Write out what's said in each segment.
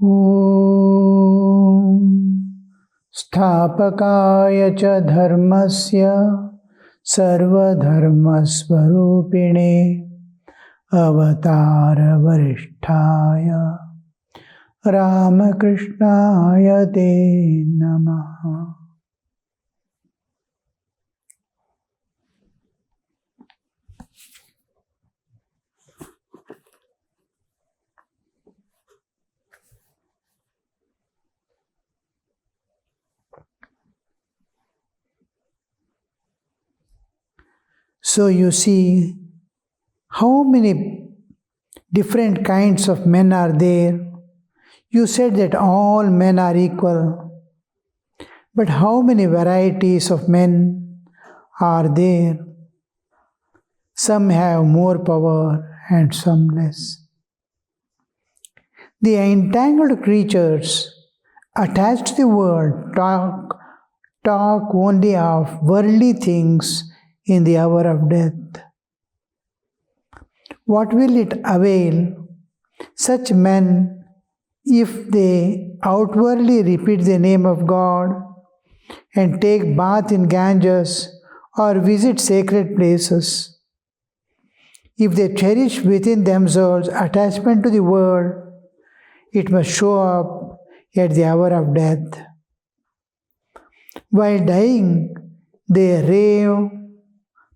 Om Sthapakaya cha dharmasya sarva dharmasvarupine avatara varishtaya Ramakrishnaya te namaha. So you see how many different kinds of men are there. You said that all men are equal, but how many varieties of men are there? Some have more power and some less. The entangled creatures attached to the world talk only of worldly things in the hour of death. What will it avail such men if they outwardly repeat the name of God and take bath in Ganges or visit sacred places? If they cherish within themselves attachment to the world, it must show up at the hour of death. While dying, they rave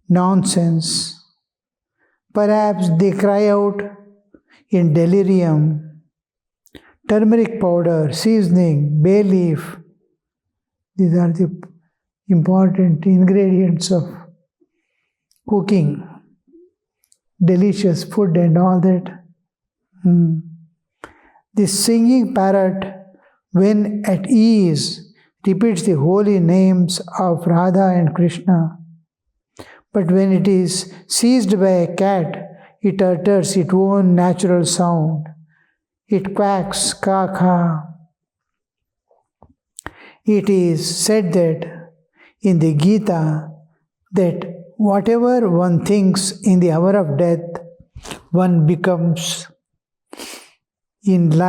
nonsense. Perhaps they cry out in delirium. Turmeric powder, seasoning, bay leaf, these are the important ingredients of cooking. Delicious food and all that. The singing parrot, when at ease, repeats the holy names of Radha and Krishna. But when it is seized by a cat, it utters its own natural sound. It quacks, ka-ka. It is said that in the Gita that whatever one thinks in the hour of death, one becomes in the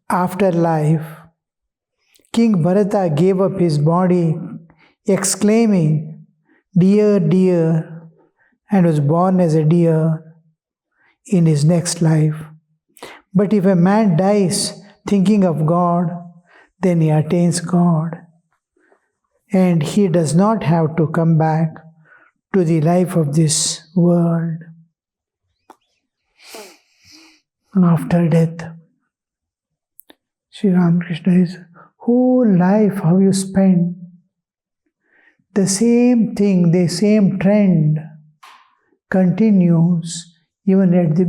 afterlife. King Bharata gave up his body, exclaiming, "Dear, dear," and was born as a deer in his next life. But if a man dies thinking of God, then he attains God. And he does not have to come back to the life of this world after death. Sri Ramakrishna is whole life how you spend. The same thing, the same trend continues even at the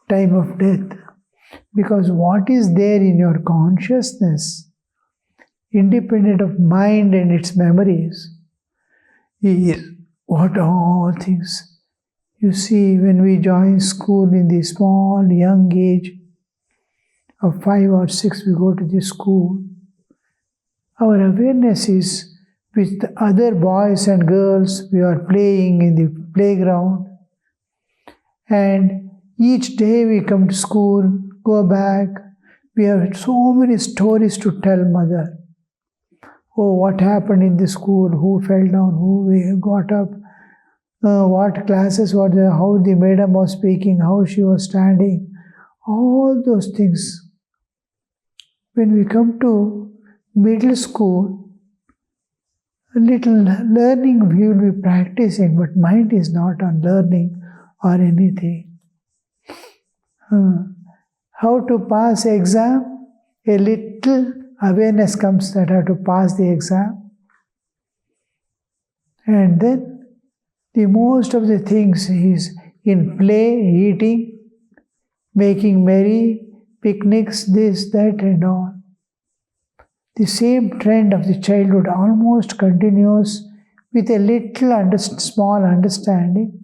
time of death. Because what is there in your consciousness, independent of mind and its memories, is what all things. You see, when we join school in the small, young age of 5 or 6, we go to the school. Our awareness is with other boys and girls, we are playing in the playground. And each day we come to school, go back, we have so many stories to tell mother. Oh, what happened in the school, who fell down, who got up, what classes were there, how the madam was speaking, how she was standing, all those things. When we come to middle school, a little learning we will be practicing, but mind is not on learning or anything. How to pass exam? A little awareness comes that I have to pass the exam. And then the most of the things is in play, eating, making merry, picnics, this, that and all. The same trend of the childhood almost continues with a little small understanding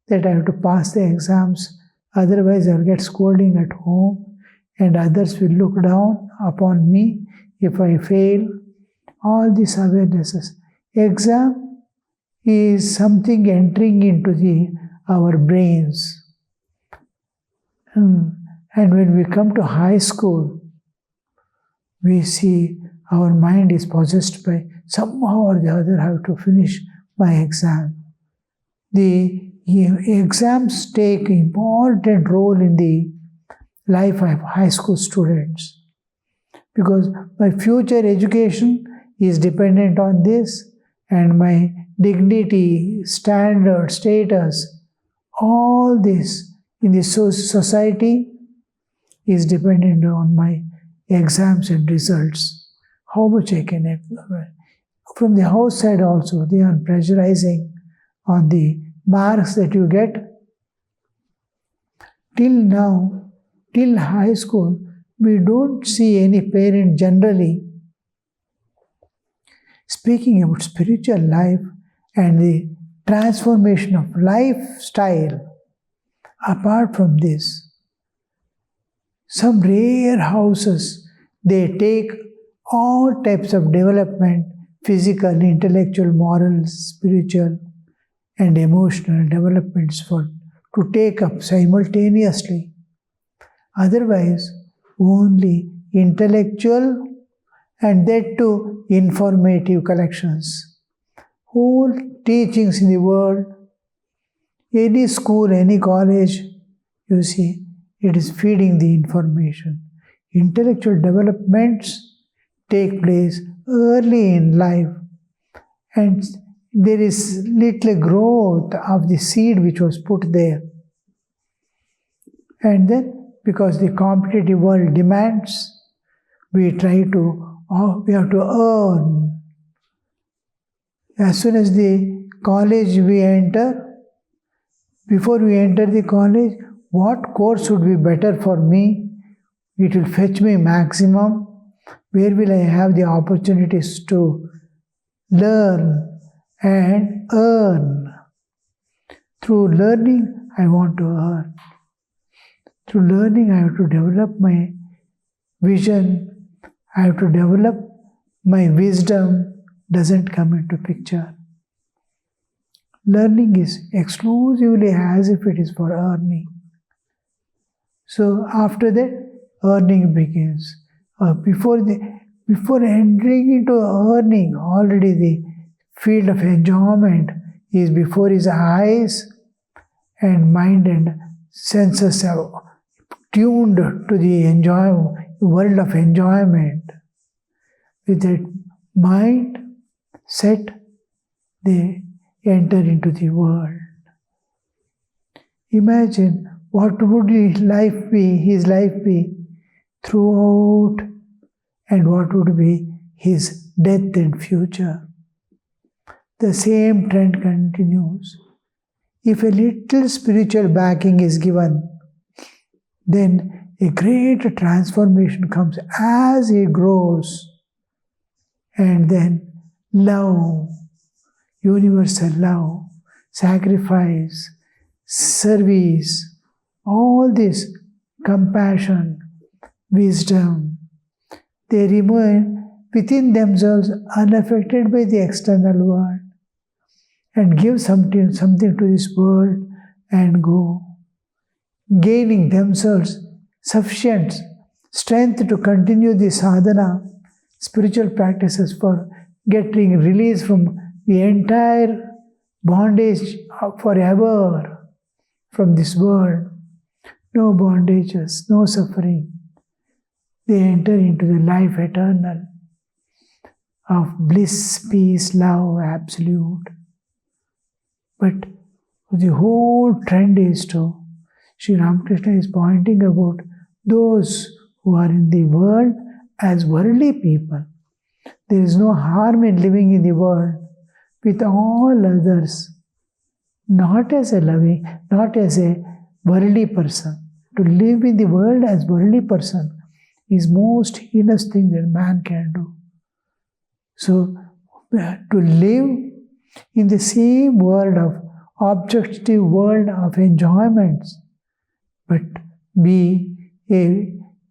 that I have to pass the exams, otherwise I will get scolding at home and others will look down upon me if I fail. All these awarenesses. Exam is something entering into our brains. And when we come to high school, we see our mind is possessed by somehow or the other I have to finish my exam. The exams take important role in the life of high school students because my future education is dependent on this and my dignity, standard, status, all this in the society is dependent on my exams and results. How much I can from the outside also, they are pressurizing on the marks that you get. Till now, till high school, we don't see any parent generally speaking about spiritual life and the transformation of lifestyle. Apart from this, some rare houses, they take all types of development, physical, intellectual, moral, spiritual, and emotional developments to take up simultaneously. Otherwise, only intellectual and that too informative collections. Whole teachings in the world, any school, any college, you see, it is feeding the information. Intellectual developments take place early in life and there is little growth of the seed which was put there. And then, because the competitive world demands, we have to earn. As soon as the college we enter, before we enter the college, what course would be better for me? It will fetch me maximum. Where will I have the opportunities to learn and earn? Through learning, I want to earn. Through learning, I have to develop my vision. I have to develop my wisdom. Doesn't come into picture. Learning is exclusively as if it is for earning. So after that, earning begins. Before entering into earning, already the field of enjoyment is before his eyes, and mind and senses are tuned to the world of enjoyment. With that mind set, they enter into the world. Imagine what would his life be throughout, and what would be his death and future. The same trend continues. If a little spiritual backing is given, then a great transformation comes as he grows. And then love, universal love, sacrifice, service, all this compassion, wisdom, they remain within themselves unaffected by the external world and give something to this world and go, gaining themselves sufficient strength to continue the sadhana, spiritual practices for getting release from the entire bondage forever from this world. No bondages, no suffering. They enter into the life eternal of bliss, peace, love, absolute. But the whole trend is to, Sri Ramakrishna is pointing about those who are in the world as worldly people. There is no harm in living in the world with all others, not as a loving, not as a worldly person. To live in the world as worldly person is most heinous thing that man can do. So, to live in the same world of objective world of enjoyments, but be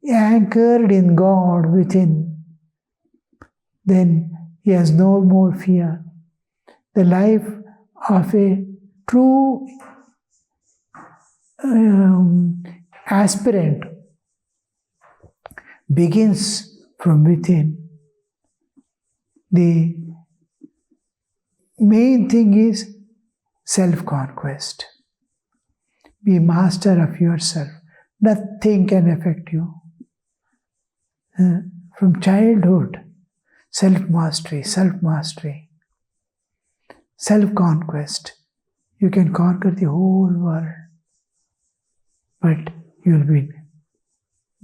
anchored in God within, then he has no more fear. The life of a true aspirant begins from within. The main thing is self-conquest. Be master of yourself. Nothing can affect you. From childhood, self-mastery, self-conquest. You can conquer the whole world, but you will be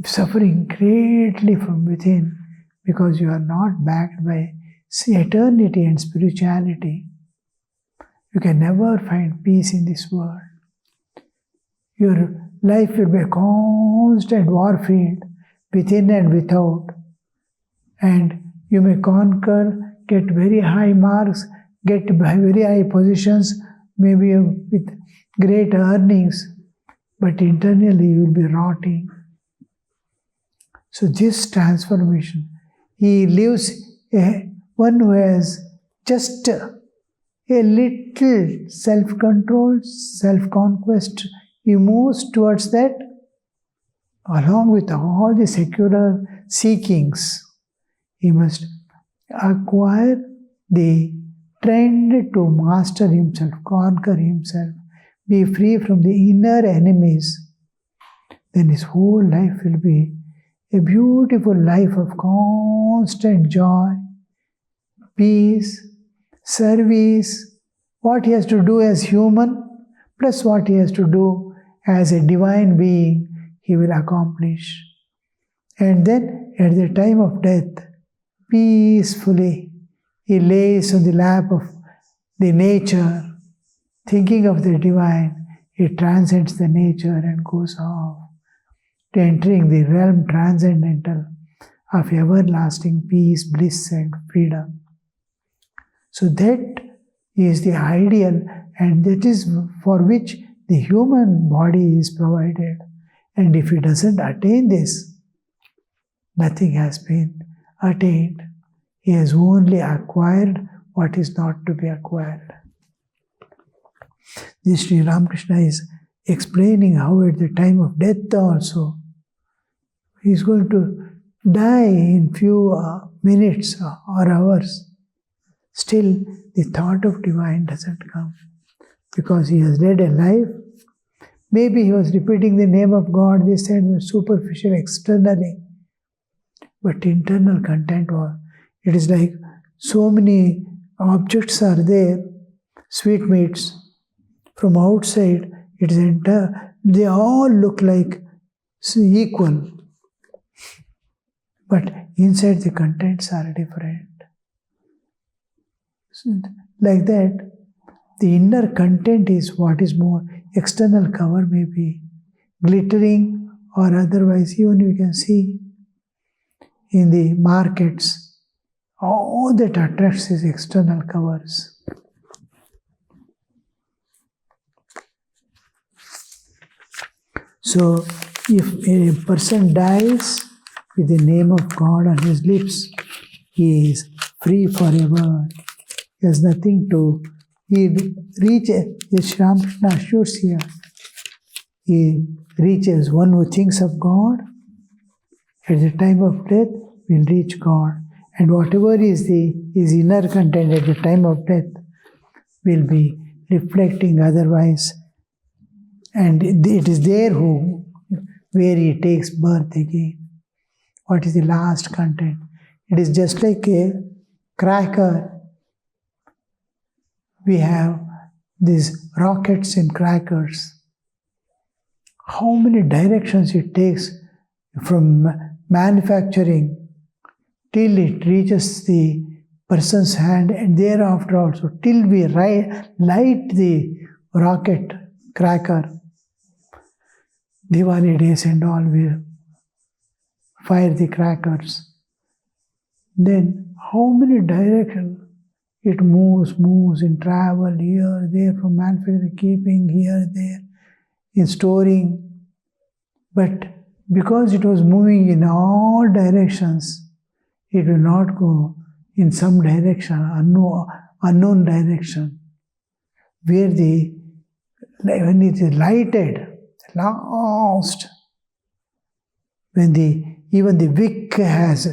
suffering greatly from within because you are not backed by eternity and spirituality. You can never find peace in this world. Your life will be a constant warfield within and without. And you may conquer, get very high marks, get very high positions, maybe with great earnings, but internally you will be rotting. So this transformation, he lives one who has just a little self-control, self-conquest. He moves towards that along with all the secular seekings. He must acquire the trend to master himself, conquer himself, be free from the inner enemies. Then his whole life will be a beautiful life of constant joy, peace, service, what he has to do as human, plus what he has to do as a divine being, he will accomplish. And then at the time of death, peacefully, he lays on the lap of the nature, thinking of the divine. He transcends the nature and goes off, entering the realm transcendental of everlasting peace, bliss and freedom. So that is the ideal, and that is for which the human body is provided. And if he doesn't attain this, nothing has been attained. He has only acquired what is not to be acquired. This Sri Ramakrishna is explaining how at the time of death also, he is going to die in few minutes or hours. Still, the thought of divine doesn't come because he has led a life. Maybe he was repeating the name of God, they said superficial externally, but internal content was, it is like so many objects are there, sweetmeats. From outside, it is entire, they all look like equal. But inside the contents are different. So, like that, the inner content is what is more. External cover may be glittering or otherwise, even you can see in the markets, all that attracts is external covers. So, if a person dies with the name of God on his lips, he is free forever. He has nothing to, he reaches, Sri Ramakrishna assures here, he reaches, one who thinks of God, at the time of death will reach God. And whatever is his inner content at the time of death will be reflecting otherwise. And it is there where he takes birth again. What is the last content? It is just like a cracker. We have these rockets and crackers. How many directions it takes from manufacturing till it reaches the person's hand, and thereafter also till we light the rocket cracker. Diwali days and all, we fire the crackers. Then how many directions it moves in travel, here, there, from manufacturing, keeping, here, there, in storing. But because it was moving in all directions, it will not go in some direction, unknown direction, where when it is lighted, last, when the even the wick has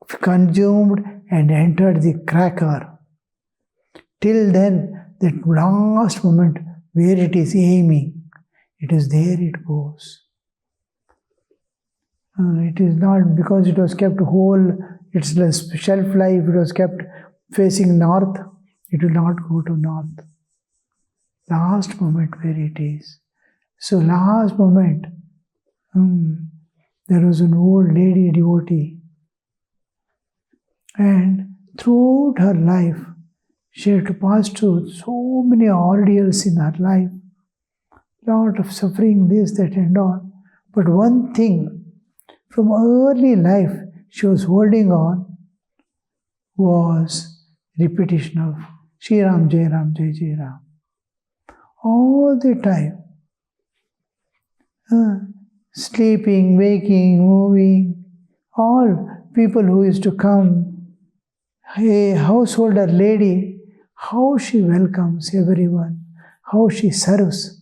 consumed and entered the cracker. Till then, that last moment where it is aiming, it is there it goes. It is not because it was kept whole, its shelf life, it was kept facing north, it will not go to north. Last moment where it is. So last moment, there was an old lady devotee, and throughout her life, she had to pass through so many ordeals in her life, lot of suffering, this, that and all. But one thing, from early life, she was holding on, was repetition of Shri Ram, Jai Ram, Jai Jai Ram. All the time. Sleeping, waking, moving, all people who used to come, a householder lady, how she welcomes everyone, how she serves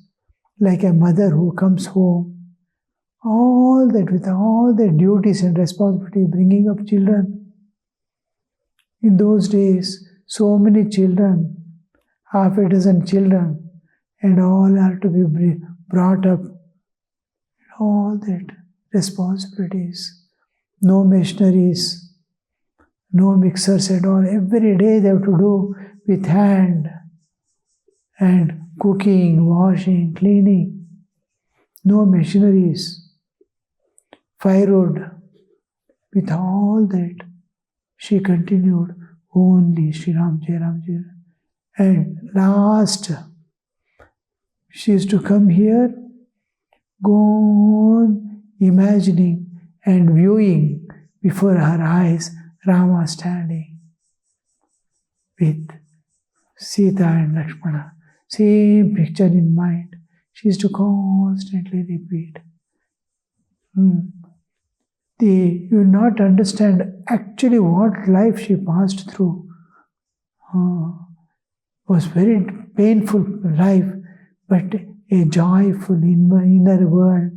like a mother who comes home. All that with all the duties and responsibility, bringing up children. In those days, so many children, half a dozen children, and all are to be brought up. All that responsibilities, no machineries, no mixers at all. Every day they have to do with hand, and cooking, washing, cleaning. No machineries. Firewood. With all that, she continued only Shri Ram, Jai Ram, Jai Ram. And last, she used to come here, go on imagining and viewing before her eyes Rama standing with Sita and Lakshmana. Same picture in mind. She used to constantly repeat. You will not understand actually what life she passed through. Was very painful life, but a joyful inner world,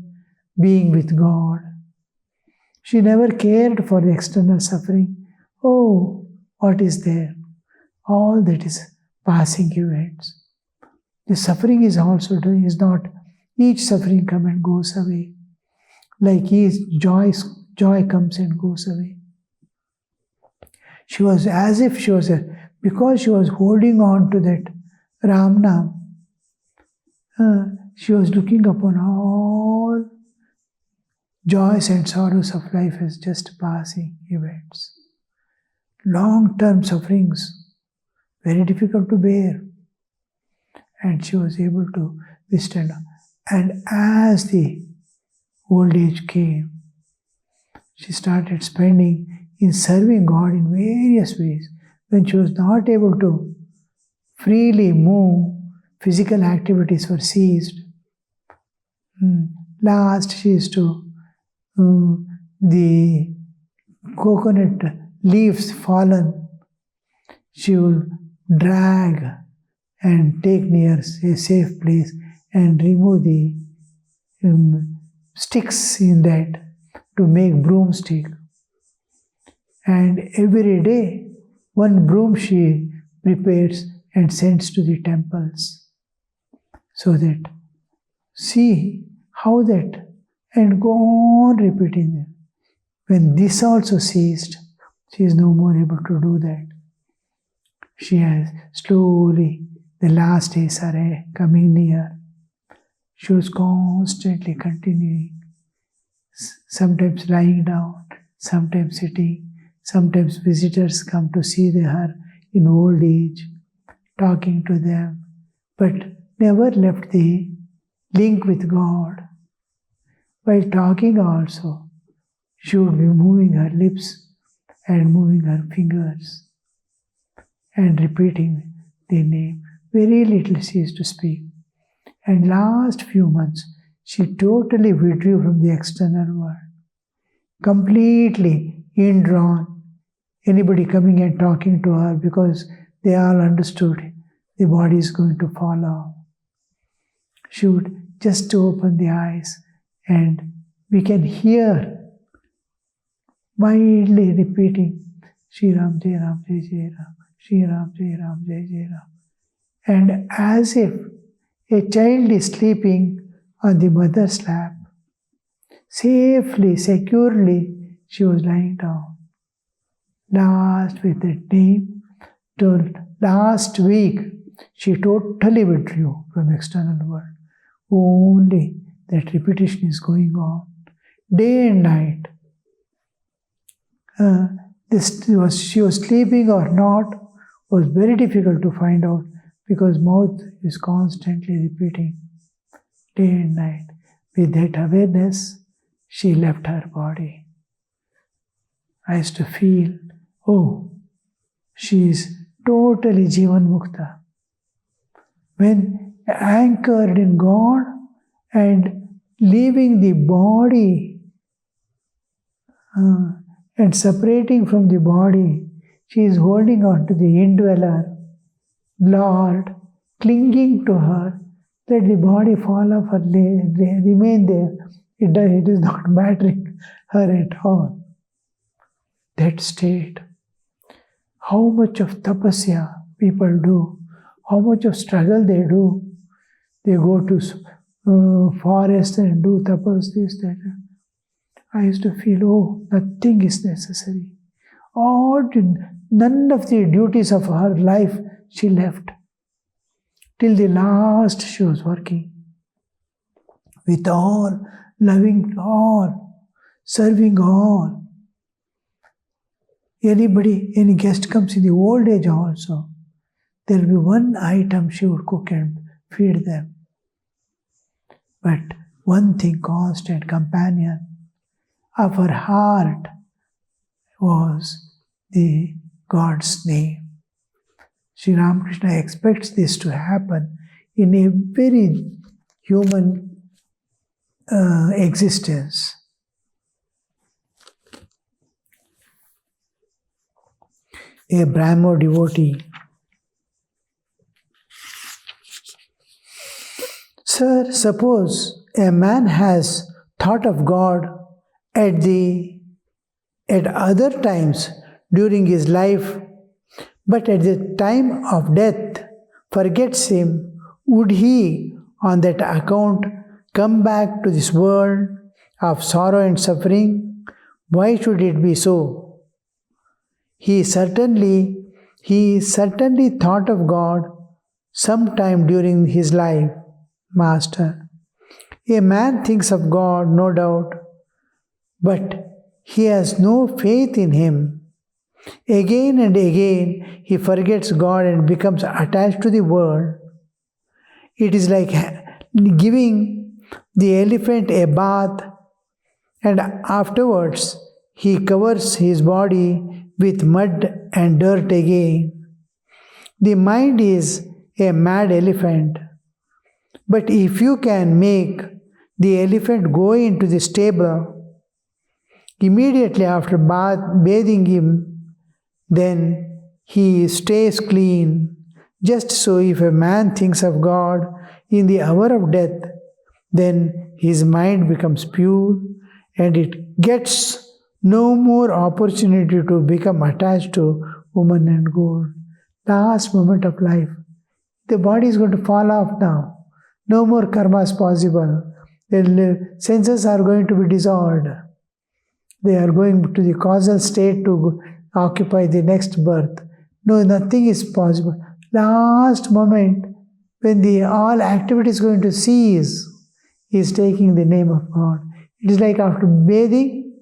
being with God. She never cared for the external suffering. Oh, what is there? All that is passing events. The suffering is also is not, each suffering comes and goes away. Like each joy comes and goes away. She was as if she was, because she was holding on to that Ram Nam, she was looking upon all joys and sorrows of life as just passing events. Long-term sufferings, very difficult to bear. And she was able to withstand. And as the old age came, she started spending in serving God in various ways. When she was not able to freely move, physical activities were ceased. Last, she used to, the coconut leaves fallen, she would drag and take near a safe place and remove the sticks in that to make broomstick. And every day, one broom she prepares and sends to the temples. So that, see how that, and go on repeating it. When this also ceased, she is no more able to do that. She has slowly, the last days are coming near. She was constantly continuing, sometimes lying down, sometimes sitting, sometimes visitors come to see her in old age, talking to them, but never left the link with God. While talking also, she would be moving her lips and moving her fingers and repeating the name. Very little she used to speak. And last few months, she totally withdrew from the external world. Completely indrawn. Anybody coming and talking to her, because they all understood the body is going to fall off. She would just open the eyes and we can hear mildly repeating Shri Ram Jai Ram Jai Jai Ram, Shri Ram Jai Ram Jai Jai Ram. And as if a child is sleeping on the mother's lap, safely, securely, she was lying down. Last with that name, till last week, she totally withdrew from external world. Only that repetition is going on, day and night. She was sleeping or not was very difficult to find out because mouth is constantly repeating day and night. With that awareness, she left her body. I used to feel, oh, she is totally Jivan Mukta. When anchored in God and leaving the body and separating from the body, she is holding on to the indweller, Lord, clinging to her. Let the body fall off or remain there. It is not mattering her at all. That state. How much of tapasya people do, how much of struggle they do. They go to forest and do tapas, this, that. I used to feel, oh, nothing is necessary. None of the duties of her life she left. Till the last she was working. With all, loving all, serving all. Any guest comes in the old age also, there will be one item she would cook and feed them. But one thing, constant companion of her heart was the God's name. Sri Ramakrishna expects this to happen in a very human existence. A Brahmo devotee. Sir, suppose a man has thought of God at other times during his life, but at the time of death forgets him, would he on that account come back to this world of sorrow and suffering? Why should it be so? He certainly thought of God sometime during his life, Master. A man thinks of God, no doubt, but he has no faith in Him. Again and again, he forgets God and becomes attached to the world. It is like giving the elephant a bath, and afterwards he covers his body with mud and dirt again. The mind is a mad elephant. But if you can make the elephant go into the stable immediately after bathing him, then he stays clean. Just so if a man thinks of God in the hour of death, then his mind becomes pure and it gets no more opportunity to become attached to woman and gold. Last moment of life. The body is going to fall off now. No more karmas possible. The senses are going to be dissolved. They are going to the causal state to occupy the next birth. No, nothing is possible. Last moment, when all activity is going to cease, he is taking the name of God. It is like after bathing,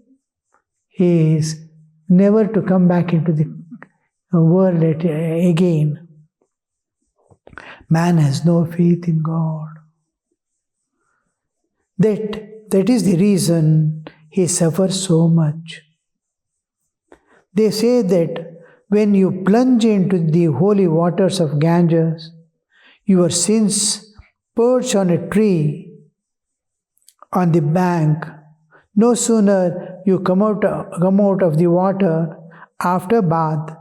he is never to come back into the world again. Man has no faith in God. That is the reason he suffers so much. They say that when you plunge into the holy waters of Ganges, your sins perch on a tree on the bank. No sooner you come out of the water after bath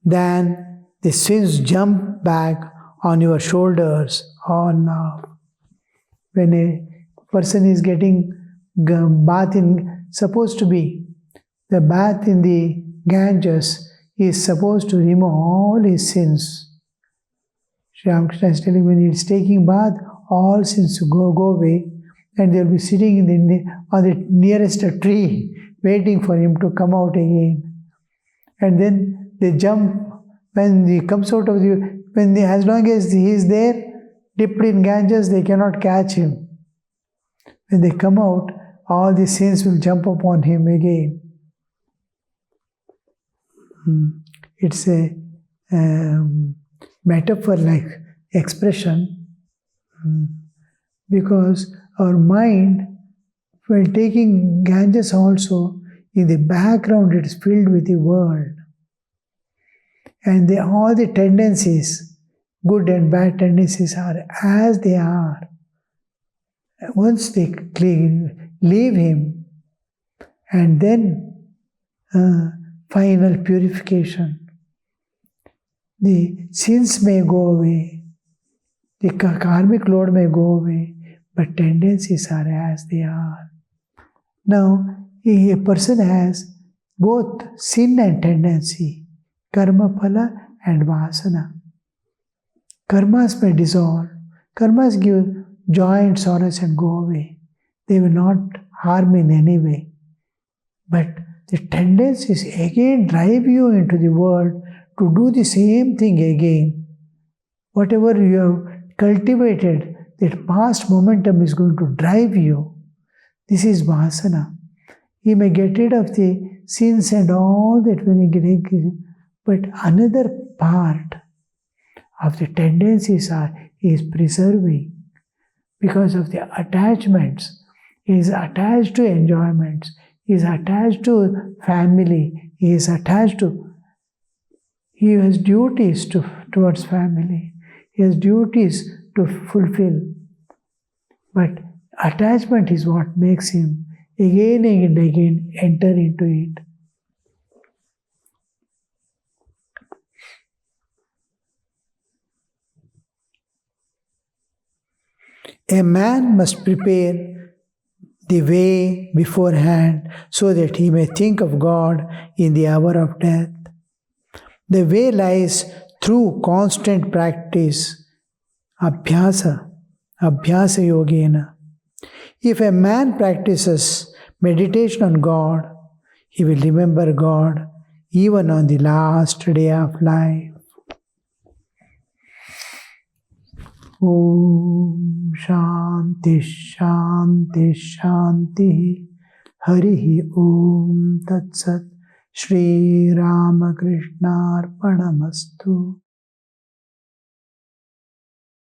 than the sins jump back on your shoulders. All laugh. When a person is getting bath in, supposed to be, the bath in the Ganges is supposed to remove all his sins. Sri Ramakrishna is telling when he is taking bath, all sins go away, and they will be sitting on the nearest tree, waiting for him to come out again. And then they jump when he comes out of as long as he is there, dipped in Ganges, they cannot catch him. When they come out, all the sins will jump upon him again. It's a metaphor-like expression, because our mind, while taking Ganges also, in the background it is filled with the world. And all the tendencies, good and bad tendencies, are as they are. Once they leave him, and then final purification. The sins may go away, the karmic load may go away, but tendencies are as they are. Now, a person has both sin and tendency, karma phala and vasana. Karmas may dissolve. Karmas give joy and sorrows and go away. They will not harm in any way. But the tendencies again drive you into the world to do the same thing again. Whatever you have cultivated, that past momentum is going to drive you. This is vasana. He may get rid of the sins and all that when he gets it, but another part of the tendencies he is preserving because of the attachments. He is attached to enjoyments. He is attached to family. He is attached to. He has duties towards family. He has duties to fulfill. But attachment is what makes him again and again enter into it. A man must prepare the way beforehand so that he may think of God in the hour of death. The way lies through constant practice, abhyasa yogena. If a man practices meditation on God, he will remember God even on the last day of life. Om Shanti Shanti Shanti Harihi Om Tat Sat Shri Ramakrishna Arpanamastu.